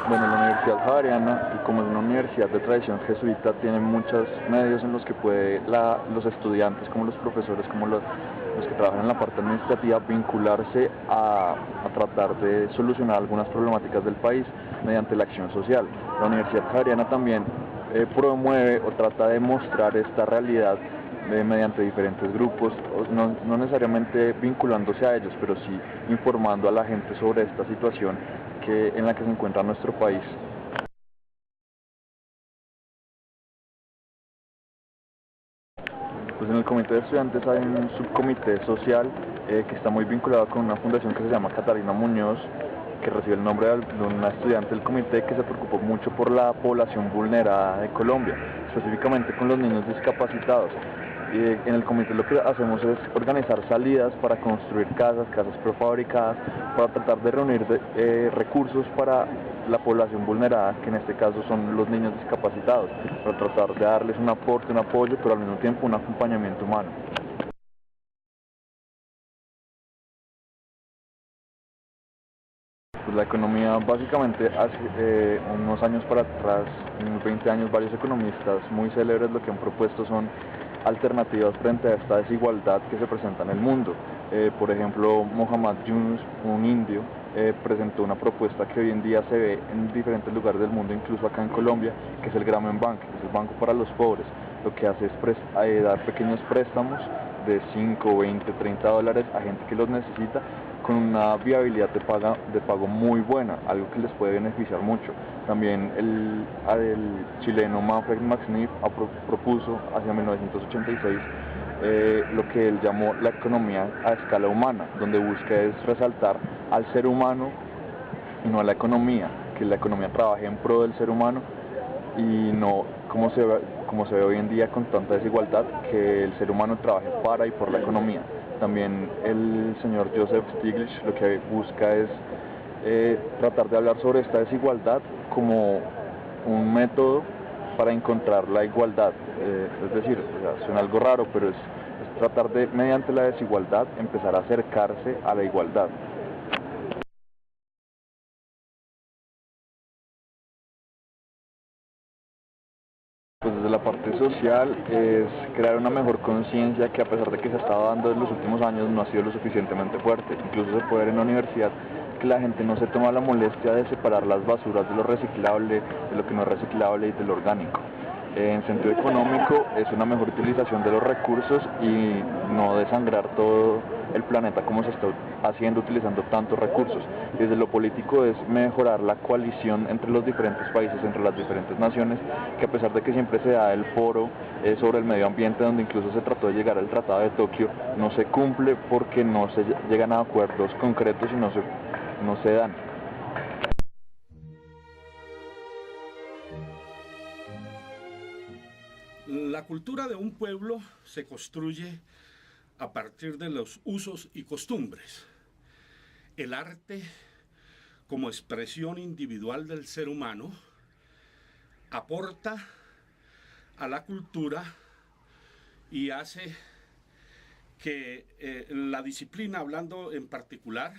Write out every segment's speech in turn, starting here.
Bueno, la Universidad Javeriana, y como es una universidad de tradición jesuita, tiene muchos medios en los que los estudiantes, como los profesores, como los que trabajan en la parte administrativa, vincularse a tratar de solucionar algunas problemáticas del país mediante la acción social. La Universidad Javeriana también promueve o trata de mostrar esta realidad mediante diferentes grupos, no necesariamente vinculándose a ellos, pero sí informando a la gente sobre esta situación en la que se encuentra nuestro país. Pues en el comité de estudiantes hay un subcomité social que está muy vinculado con una fundación que se llama Catalina Muñoz, que recibe el nombre de una estudiante del comité que se preocupó mucho por la población vulnerada de Colombia, específicamente con los niños discapacitados. En el comité lo que hacemos es organizar salidas para construir casas prefabricadas, para tratar de reunir recursos para la población vulnerada, que en este caso son los niños discapacitados, para tratar de darles un aporte, un apoyo, pero al mismo tiempo un acompañamiento humano. Pues la economía, básicamente, hace unos años para atrás, unos 20 años, varios economistas muy célebres lo que han propuesto son alternativas frente a esta desigualdad que se presenta en el mundo. Por ejemplo, Muhammad Yunus, un indio, presentó una propuesta que hoy en día se ve en diferentes lugares del mundo, incluso acá en Colombia, que es el Grameen Bank, que es el banco para los pobres. Lo que hace es dar pequeños préstamos de 5, 20, 30 dólares a gente que los necesita, con una viabilidad de pago muy buena, algo que les puede beneficiar mucho. También el chileno Manfred Max Neef propuso hacia 1986 lo que él llamó la economía a escala humana, donde busca es resaltar al ser humano y no a la economía, que la economía trabaje en pro del ser humano y no como se ve hoy en día con tanta desigualdad, que el ser humano trabaje para y por la economía. También el señor Joseph Stiglitz lo que busca es tratar de hablar sobre esta desigualdad como un método para encontrar la igualdad. Es decir, o sea, suena algo raro, pero es tratar de, mediante la desigualdad, empezar a acercarse a la igualdad. Pues desde la parte social es crear una mejor conciencia que, a pesar de que se ha estado dando en los últimos años, no ha sido lo suficientemente fuerte. Incluso se puede ver en la universidad que la gente no se toma la molestia de separar las basuras de lo reciclable, de lo que no es reciclable y de lo orgánico. En sentido económico es una mejor utilización de los recursos y no desangrar todo el planeta como se está haciendo utilizando tantos recursos. Desde lo político es mejorar la coalición entre los diferentes países, entre las diferentes naciones, que a pesar de que siempre se da el foro sobre el medio ambiente, donde incluso se trató de llegar al Tratado de Tokio, no se cumple porque no se llegan a acuerdos concretos y no se dan. La cultura de un pueblo se construye a partir de los usos y costumbres. El arte, como expresión individual del ser humano, aporta a la cultura y hace que la disciplina, hablando en particular,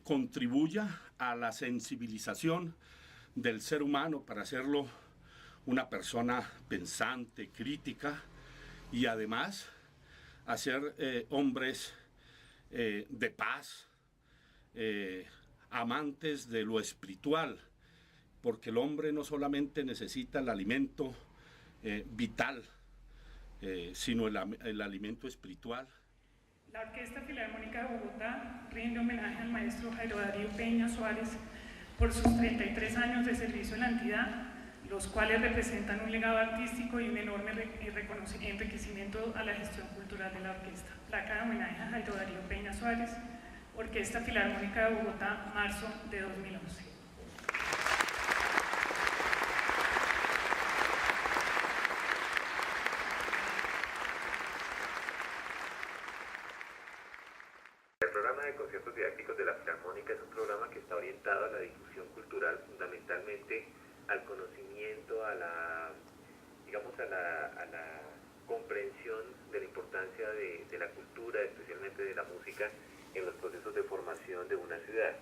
contribuya a la sensibilización del ser humano para hacerlo una persona pensante, crítica, y además hacer hombres de paz, amantes de lo espiritual, porque el hombre no solamente necesita el alimento vital, sino el alimento espiritual. La Orquesta Filarmónica de Bogotá rinde homenaje al maestro Jairo Darío Peña Suárez por sus 33 años de servicio en la entidad, los cuales representan un legado artístico y un enorme enriquecimiento a la gestión cultural de la orquesta. Placa de homenaje a Jairo Darío Peña Suárez, Orquesta Filarmónica de Bogotá, marzo de 2011. El programa de conciertos didácticos de la Filarmónica es un programa que está orientado a la difusión cultural, fundamentalmente al conocimiento, a la comprensión de la importancia de la cultura, especialmente de la música, en los procesos de formación de una ciudad.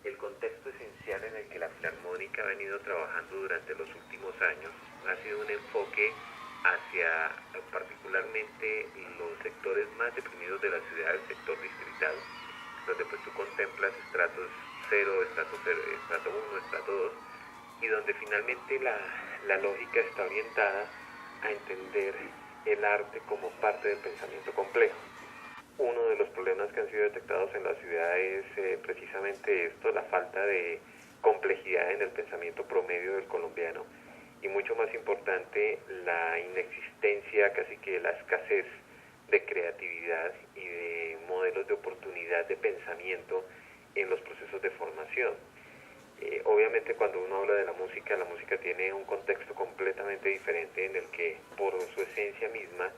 El contexto esencial en el que la Filarmónica ha venido trabajando durante los últimos años ha sido un enfoque hacia particularmente los sectores más deprimidos de la ciudad, el sector distrital, donde pues tú contemplas estratos 0, estrato 1, estrato 2, y donde finalmente la lógica está orientada a entender el arte como parte del pensamiento complejo. Uno de los problemas que han sido detectados en la ciudad es precisamente esto, la falta de complejidad en el pensamiento promedio del colombiano, y mucho más importante, la inexistencia, casi que la escasez de creatividad y de modelos de oportunidad de pensamiento en los procesos de formación. Obviamente cuando uno habla de la música tiene un contexto completamente diferente en el que por su esencia misma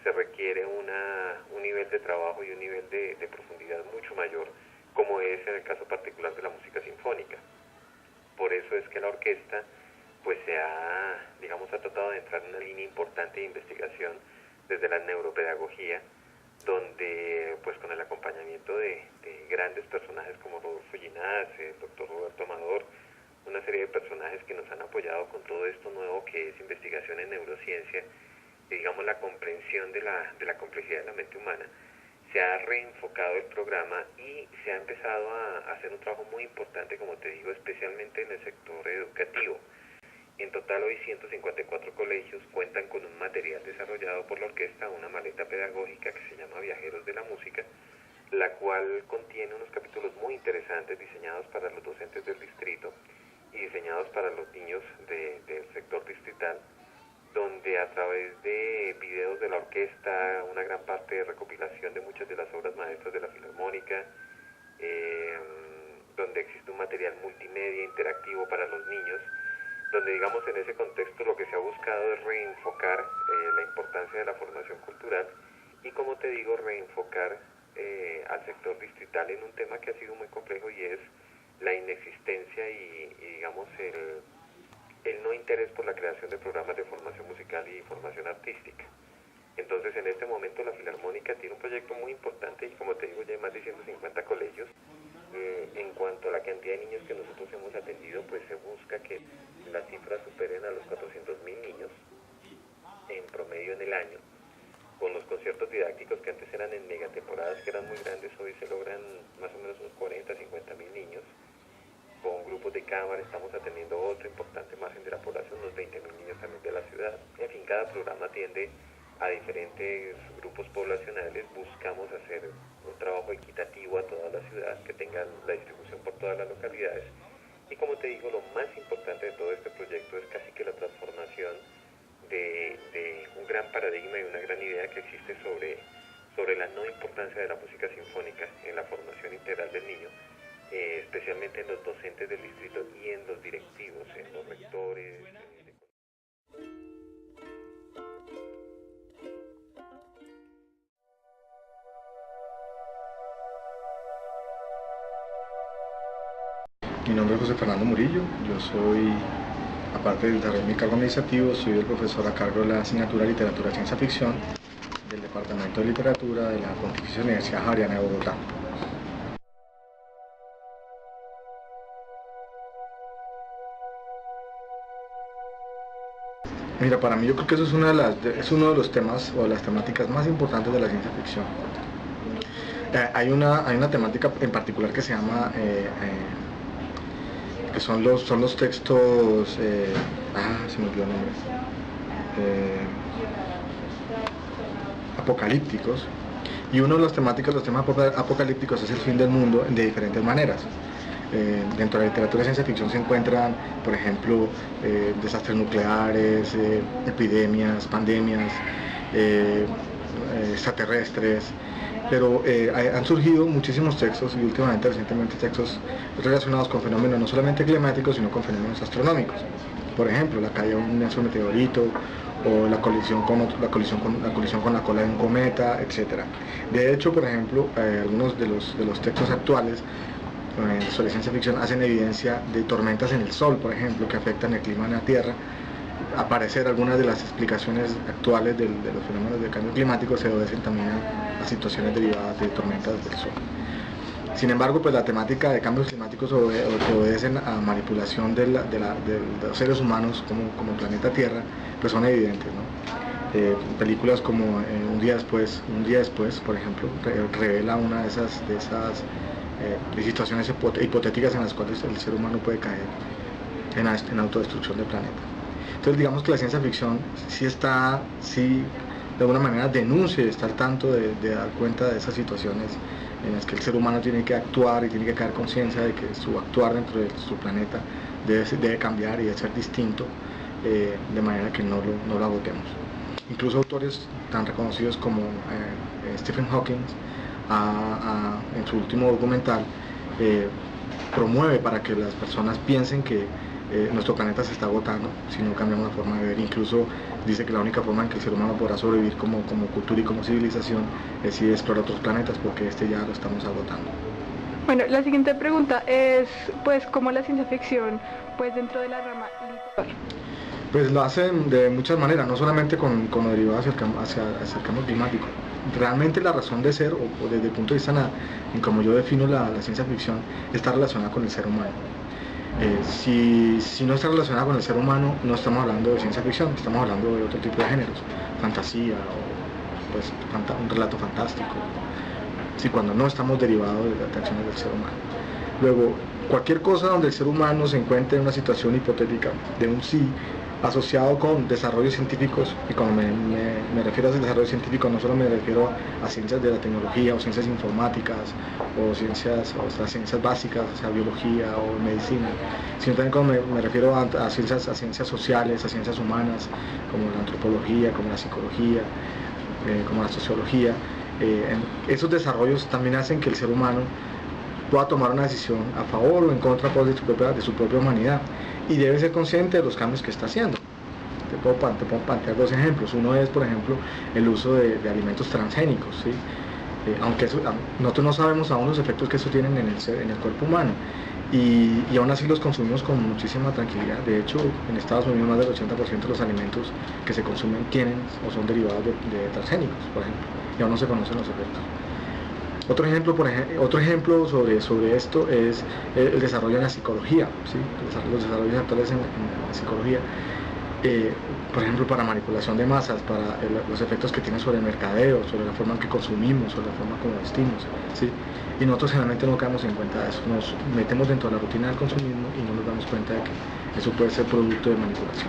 se requiere un nivel de trabajo y un nivel de profundidad mucho mayor, como es en el caso particular de la música sinfónica. Por eso es que la orquesta pues ha tratado de entrar en una línea importante de investigación desde la neuropedagogía, donde pues con el acompañamiento de grandes personajes como Rodolfo Ginás, el doctor Roberto Amador, una serie de personajes que nos han apoyado con todo esto nuevo que es investigación en neurociencia y digamos la comprensión de la complejidad de la mente humana, se ha reenfocado el programa y se ha empezado a hacer un trabajo muy importante, como te digo, especialmente en el sector educativo. En total hoy 154 colegios cuentan con un material desarrollado por la orquesta, una maleta pedagógica que se llama Viajeros de la Música, la cual contiene unos capítulos muy interesantes diseñados para los docentes del distrito y diseñados para los niños del sector distrital, donde a través de videos de la orquesta, una gran parte de recopilación de muchas de las obras maestras de la Filarmónica, donde existe un material multimedia interactivo para los niños, donde digamos en ese contexto lo que se ha buscado es reenfocar la importancia de la formación cultural y, como te digo, reenfocar al sector distrital en un tema que ha sido muy complejo y es la inexistencia y digamos el no interés por la creación de programas de formación musical y formación artística. Entonces en este momento la Filarmónica tiene un proyecto muy importante y, como te digo, ya hay más de 150 colegios. En cuanto a la cantidad de niños que nosotros hemos atendido, pues se busca que las cifras superen a los 400.000 niños en promedio en el año. Con los conciertos didácticos que antes eran en megatemporadas, que eran muy grandes, hoy se logran más o menos unos 40.000-50.000 niños. Con grupos de cámara estamos atendiendo otro importante margen de la población, unos 20.000 niños también de la ciudad. En fin, cada programa atiende a diferentes grupos poblacionales. Buscamos hacer un trabajo equitativo a toda la ciudad, que tengan la distribución por todas las localidades. Y, como te digo, lo más importante de todo este proyecto es casi que la transformación de un gran paradigma y una gran idea que existe sobre la no importancia de la música sinfónica en la formación integral del niño, especialmente en los docentes del distrito y en los directivos, en los rectores. Mi nombre es José Fernando Murillo, yo soy, aparte del desarrollo de mi cargo administrativo, soy el profesor a cargo de la asignatura Literatura y Ciencia Ficción del Departamento de Literatura de la Pontificia Universidad Javeriana de Bogotá. Mira, para mí yo creo que eso es uno de los temas o las temáticas más importantes de la ciencia ficción. Hay una temática en particular que se llama que son los textos, se me olvidó el nombre, apocalípticos, y uno de los temas apocalípticos es el fin del mundo de diferentes maneras. Dentro de la literatura de ciencia ficción se encuentran, por ejemplo, desastres nucleares, epidemias, pandemias, extraterrestres, pero han surgido muchísimos textos y recientemente textos relacionados con fenómenos no solamente climáticos, sino con fenómenos astronómicos. Por ejemplo, la caída de un meteorito o la colisión con la cola de un cometa, etc. De hecho, por ejemplo, algunos de los textos actuales sobre ciencia ficción hacen evidencia de tormentas en el Sol, por ejemplo, que afectan el clima en la Tierra. Aparecer algunas de las explicaciones actuales de los fenómenos de cambio climático se obedecen también a situaciones derivadas de tormentas del Sol. Sin embargo, pues la temática de cambios climáticos climáticos que obedecen a manipulación de los seres humanos como el planeta Tierra, pues son evidentes, ¿no? Películas como Un día después, por ejemplo, revela una de esas situaciones hipotéticas en las cuales el ser humano puede caer en autodestrucción del planeta. Entonces digamos que la ciencia ficción sí de alguna manera denuncia y está al tanto de dar cuenta de esas situaciones en las que el ser humano tiene que actuar y tiene que caer conciencia de que su actuar dentro de su planeta debe cambiar y debe ser distinto, de manera que no lo agotemos. Incluso autores tan reconocidos como Stephen Hawking, en su último documental, promueve para que las personas piensen que nuestro planeta se está agotando si no cambiamos la forma de ver. Incluso dice que la única forma en que el ser humano podrá sobrevivir como cultura y como civilización es si explora otros planetas, porque ya lo estamos agotando. Bueno, la siguiente pregunta es, pues, ¿cómo la ciencia ficción, pues, dentro de la rama literal? Pues lo hacen de muchas maneras, no solamente con lo derivado hacia el cambio climático. Realmente la razón de ser, o desde el punto de vista en como yo defino la ciencia ficción, está relacionada con el ser humano. Si no está relacionada con el ser humano, no estamos hablando de ciencia ficción, estamos hablando de otro tipo de géneros, fantasía o pues, un relato fantástico, cuando no estamos derivados de las acciones del ser humano. Luego, cualquier cosa donde el ser humano se encuentre en una situación hipotética de un sí asociado con desarrollos científicos, y cuando me refiero a desarrollo científico no solo me refiero a ciencias de la tecnología o ciencias informáticas o las ciencias básicas, o sea, biología o medicina, sino también cuando me refiero a ciencias sociales, a ciencias humanas, como la antropología, como la psicología, como la sociología. Esos desarrollos también hacen que el ser humano pueda tomar una decisión a favor o en contra de su propia humanidad, y debe ser consciente de los cambios que está haciendo. Te puedo plantear dos ejemplos. Uno es, por ejemplo, el uso de alimentos transgénicos, ¿sí? Aunque nosotros no sabemos aún los efectos que eso tienen en el cuerpo humano, y aún así los consumimos con muchísima tranquilidad. De hecho, en Estados Unidos más del 80% de los alimentos que se consumen tienen o son derivados de transgénicos, por ejemplo, y aún no se conocen los efectos. Otro ejemplo sobre esto es el desarrollo en la psicología, ¿sí? Los desarrollos actuales en la psicología, por ejemplo, para manipulación de masas, para los efectos que tiene sobre el mercadeo, sobre la forma en que consumimos, sobre la forma como vestimos, ¿sí? Y nosotros generalmente no caemos en cuenta de eso, nos metemos dentro de la rutina del consumismo y no nos damos cuenta de que eso puede ser producto de manipulación.